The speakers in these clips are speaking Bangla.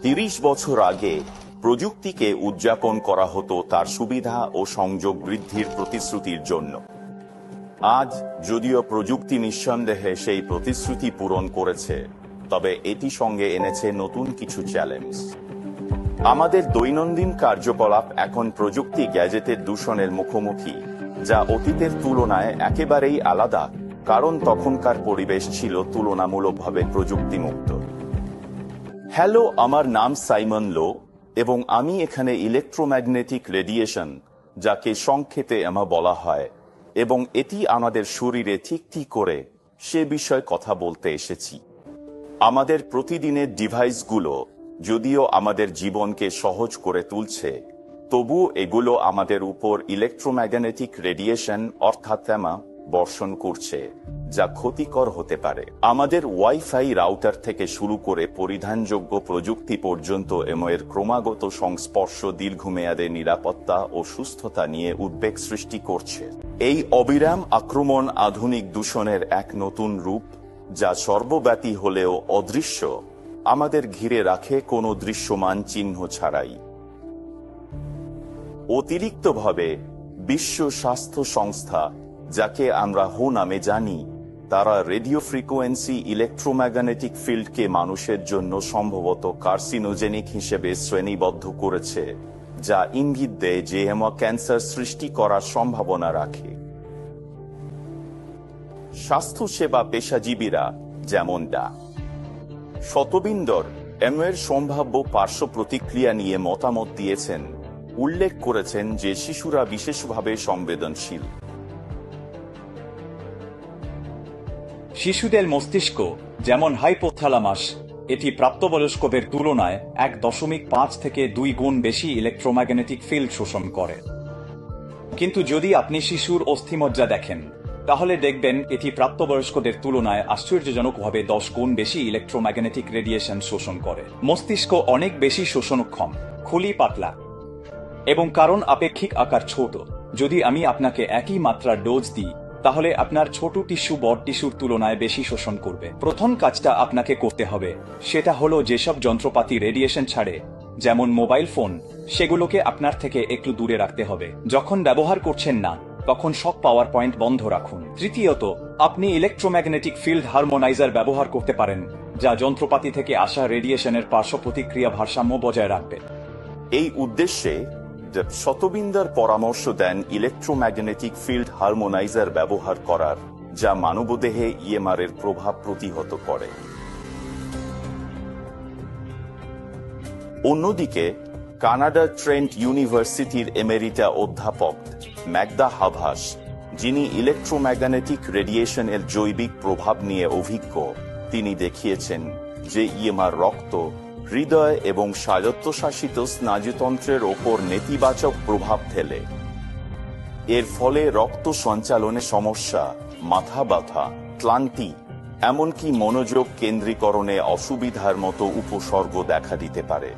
30 বছর আগে প্রযুক্তিকে উদযাপন করা হতো তার সুবিধা ও সংযোগ বৃদ্ধির প্রতিশ্রুতির জন্য। আজ যদিও প্রযুক্তি নিঃসন্দেহে সেই প্রতিশ্রুতি পূরণ করেছে, তবে এটি সঙ্গে এনেছে নতুন কিছু চ্যালেঞ্জ। আমাদের দৈনন্দিন কার্যকলাপ এখন প্রযুক্তি গ্যাজেটের দূষণের মুখোমুখি, যা অতীতের তুলনায় একেবারেই আলাদা, কারণ তখনকার পরিবেশ ছিল তুলনামূলকভাবে প্রযুক্তিমুক্ত। হ্যালো, আমার নাম সাইমন লো এবং আমি এখানে ইলেকট্রোম্যাগনেটিক রেডিয়েশন, যাকে সংক্ষেপে এমা বলা হয়, এবং এটি আমাদের শরীরে ঠিক করে সে বিষয়ে কথা বলতে এসেছি। আমাদের প্রতিদিনের ডিভাইসগুলো যদিও আমাদের জীবনকে সহজ করে তুলছে, তবু এগুলো আমাদের উপর ইলেকট্রোম্যাগনেটিক রেডিয়েশন অর্থাৎ এমা বর্ষণ করছে, যা ক্ষতিকর হতে পারে। আমাদের ওয়াইফাই রাউটার থেকে শুরু করে পরিধানযোগ্য প্রযুক্তি পর্যন্ত এর ক্রমাগত সংস্পর্শ দীর্ঘমেয়াদে নিরাপত্তা ও সুস্থতা নিয়ে উদ্বেগ সৃষ্টি করছে। এই অবিরাম আক্রমণ আধুনিক দূষণের এক নতুন রূপ, যা সর্বব্যাপী হলেও অদৃশ্য, আমাদের ঘিরে রাখে কোনো দৃশ্যমান চিহ্ন ছাড়াই। অতিরিক্তভাবে বিশ্ব স্বাস্থ্য সংস্থা, যাকে আমরা হু নামে জানি, তারা রেডিও ফ্রিকোয়েন্সি ইলেকট্রোম্যাগনেটিক ফিল্ডকে মানুষের জন্য সম্ভবত কার্সিনোজেনিক হিসেবে শ্রেণীবদ্ধ করেছে, যা ইঙ্গিত দেয় যে ক্যান্সার সৃষ্টি করার সম্ভাবনা রাখে। স্বাস্থ্যসেবা পেশাজীবীরা যেমন শতবিন্দর এর সম্ভাব্য পার্শ্ব প্রতিক্রিয়া নিয়ে মতামত দিয়েছেন, উল্লেখ করেছেন যে শিশুরা বিশেষভাবে সংবেদনশীল। শিশুদের মস্তিষ্ক, যেমন হাইপোথ্যালামাস, এটি প্রাপ্তবয়স্কদের তুলনায় 1.5 থেকে 2 গুণ বেশি ইলেকট্রোম্যাগনেটিক ফিল্ড শোষণ করে। কিন্তু যদি আপনি শিশুর অস্থিমজ্জা দেখেন, তাহলে দেখবেন এটি প্রাপ্তবয়স্কদের তুলনায় আশ্চর্যজনকভাবে 10 গুণ বেশি ইলেকট্রোম্যাগনেটিক রেডিয়েশন শোষণ করে। মস্তিষ্ক অনেক বেশি শোষণক্ষম, খুলি পাতলা, এবং কারণ আপেক্ষিক আকার ছোট, যদি আমি আপনাকে একই মাত্রার ডোজ দিই, তাহলে আপনার ছোট টিস্যু বড় টিস্যুর তুলনায় বেশি শোষণ করবে। প্রথম কাজটা আপনাকে করতে হবে সেটা হলো যেসব যন্ত্রপাতি রেডিয়েশন ছাড়ে, যেমন মোবাইল ফোন, সেগুলোকে আপনার থেকে একটু দূরে রাখতে হবে। যখন ব্যবহার করছেন না, তখন সব পাওয়ার পয়েন্ট বন্ধ রাখুন। তৃতীয়ত, আপনি ইলেকট্রোম্যাগনেটিক ফিল্ড হারমোনাইজার ব্যবহার করতে পারেন, যা যন্ত্রপাতি থেকে আসা রেডিয়েশনের পার্শ্ব প্রতিক্রিয়া ভারসাম্য বজায় রাখবে। এই উদ্দেশ্যে শতবিন্দর পরামর্শ দেন ইলেকট্রোম্যাগনেটিক ফিল্ড হারমোনাইজার ব্যবহার করার, যা মানবদেহে ইএমআর এর প্রভাব প্রতিহত করে। অন্যদিকে কানাডার ট্রেন্ট ইউনিভার্সিটির এমেরিটা অধ্যাপক ম্যাগদা হাভাস, যিনি ইলেকট্রোম্যাগনেটিক রেডিয়েশন এর জৈবিক প্রভাব নিয়ে অভিজ্ঞ, তিনি দেখিয়েছেন যে ইএমআর রক্ত, হৃদয় এবং স্বায়ত্তশাসিত স্নায়ুতন্ত্রের ওপর নেতিবাচক প্রভাব ফেলে। এর ফলে রক্ত সঞ্চালনে সমস্যা, মাথা ব্যথা, ক্লান্তি, এমনকি মনোযোগ কেন্দ্রীকরণে অসুবিধার মতো উপসর্গ দেখা দিতে পারে।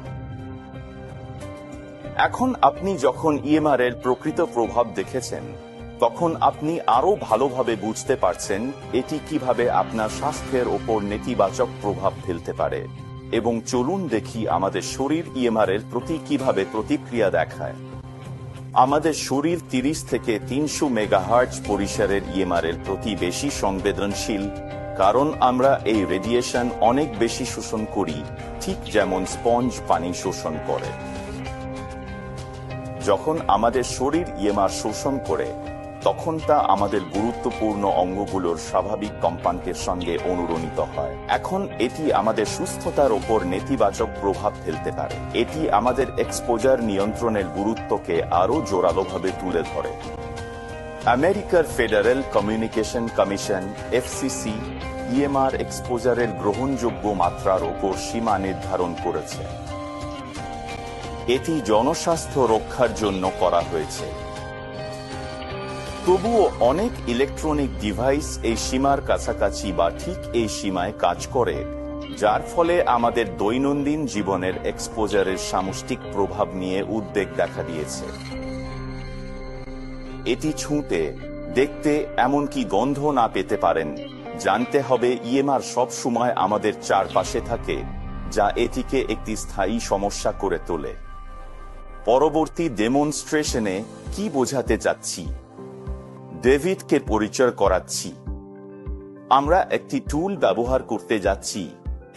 এখন আপনি যখন ইএমআর এর প্রকৃত প্রভাব দেখেছেন, তখন আপনি আরো ভালোভাবে বুঝতে পারছেন এটি কিভাবে আপনার স্বাস্থ্যের ওপর নেতিবাচক প্রভাব ফেলতে পারে। এবং চলুন দেখি আমাদের শরীর ইএমআর এর প্রতি কিভাবে প্রতিক্রিয়া দেখায়। আমাদের শরীর 30 থেকে 300 মেগাহার্টজ পরিসরের ইএমআর এর প্রতি বেশি সংবেদনশীল, কারণ আমরা এই রেডিয়েশন অনেক বেশি শোষণ করি, ঠিক যেমন স্পঞ্জ পানি শোষণ করে। যখন আমাদের শরীর ইএমআর শোষণ করে, তখন তা আমাদের গুরুত্বপূর্ণ অঙ্গগুলোর স্বাভাবিক কম্পাঙ্কের সঙ্গে অনুরণিত হয়। এখন এটি আমাদের সুস্থতার ওপর নেতিবাচক প্রভাব ফেলতে পারে। এটি আমাদের এক্সপোজার নিয়ন্ত্রণের গুরুত্বকে আরও জোরালোভাবে তুলে ধরে। আমেরিকার federal communication commission FCC EMR এক্সপোজারের গ্রহণযোগ্য মাত্রার ওপর সীমা নির্ধারণ করেছে। এটি জনস্বাস্থ্য রক্ষার জন্য করা হয়েছে। তবুও অনেক ইলেকট্রনিক ডিভাইস এই সীমার কাছাকাছি বা ঠিক এই সীমায় কাজ করে, যার ফলে আমাদের দৈনন্দিন জীবনের এক্সপোজারের সামষ্টিক প্রভাব নিয়ে উদ্বেগ দেখা দিয়েছে। এটি ছুঁতে, দেখতে, এমনকি গন্ধ না পেতে পারেন। জানতে হবে ইএমআর সব সময় আমাদের চারপাশে থাকে, যা এটিকে একটি স্থায়ী সমস্যা করে তোলে। পরবর্তী ডেমনস্ট্রেশনে কি বোঝাতে চাচ্ছি ডেভিডকে পরিচয় করাচ্ছি। আমরা একটি টুল ব্যবহার করতে যাচ্ছি।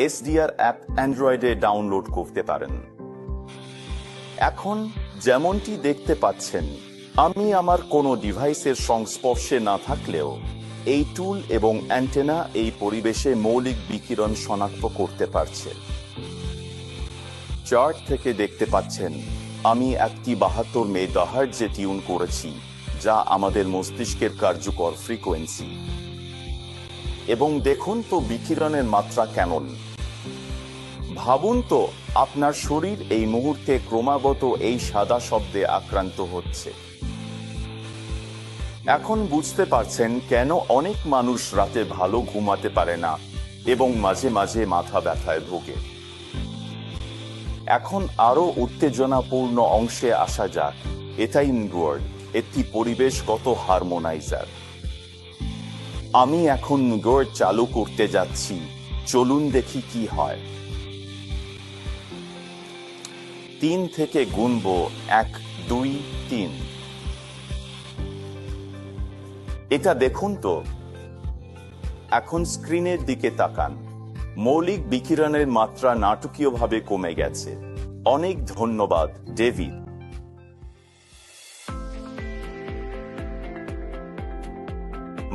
এসডিআর অ্যাপ অ্যান্ড্রয়েডে ডাউনলোড করতে পারেন। এখন যেমনটি দেখতে পাচ্ছেন, আমি আমার কোনো ডিভাইসের সংস্পর্শে না থাকলেও এই টুল এবং অ্যান্টেনা এই পরিবেশে মৌলিক বিকিরণ শনাক্ত করতে পারছে। চার্ট থেকে দেখতে পাচ্ছেন আমি একটি 72 মেগাহার্টজে টিউন করেছি, যা আমাদের মস্তিষ্কের কার্যকর ফ্রিকোয়েন্সি। এবং দেখুন তো বিকিরণের মাত্রা কেমন। ভাবুন তো আপনার শরীর এই মুহূর্তে ক্রমাগত এই সাদা শব্দে আক্রান্ত হচ্ছে। এখন বুঝতে পারছেন কেন অনেক মানুষ রাতে ভালো ঘুমাতে পারে না এবং মাঝে মাঝে মাথা ব্যথায় ভোগে। এখন আরো উত্তেজনাপূর্ণ অংশে আসা যাক। এটাই ইনডোয়ার্ড, একটি পরিবেশগত হারমোনাইজার। আমি এখন ইনডোয়ার্ড চালু করতে যাচ্ছি। চলুন দেখি কি হয়। 3 থেকে গুনব 1, 2, 3। এটা দেখুন তো। এখন স্ক্রিনের দিকে তাকান। মৌলিক বিকিরণের মাত্রা নাটকীয়ভাবে কমে গেছে। অনেক ধন্যবাদ, ডেভিড।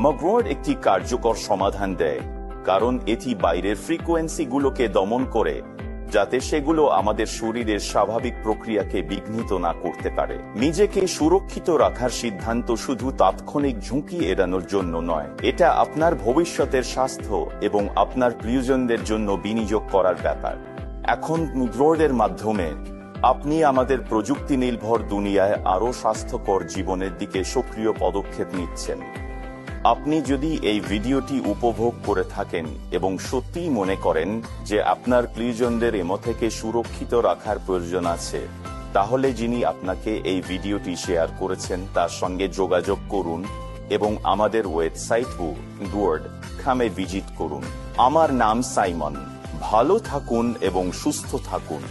মগ্রোড একটি কার্যকর সমাধান দেয়, কারণ এটি বাইরের ফ্রিকোয়েন্সিগুলোকে দমন করে, যাতে সেগুলো আমাদের শরীরের স্বাভাবিক প্রক্রিয়াকে বিঘ্নিত না করতে পারে। নিজেকে সুরক্ষিত রাখার সিদ্ধান্ত শুধু তাৎক্ষণিক ঝুঁকি এড়ানোর জন্য নয়, এটা আপনার ভবিষ্যতের স্বাস্থ্য এবং আপনার প্রিয়জনদের জন্য বিনিয়োগ করার ব্যাপার। এখন মগ্রোডের মাধ্যমে আপনি আমাদের প্রযুক্তি নির্ভর দুনিয়ায় আরও স্বাস্থ্যকর জীবনের দিকে সক্রিয় পদক্ষেপ নিচ্ছেন। আপনি যদি এই ভিডিওটি উপভোগ করে থাকেন এবং সত্যিই মনে করেন যে আপনার প্রিয়জনদের এমন থেকে সুরক্ষিত রাখার প্রয়োজন আছে, তাহলে যিনি আপনাকে এই ভিডিওটি শেয়ার করেছেন তার সঙ্গে যোগাযোগ করুন এবং আমাদের ওয়েবসাইট www.খামে ভিজিট করুন। আমার নাম সাইমন। ভালো থাকুন এবং সুস্থ থাকুন।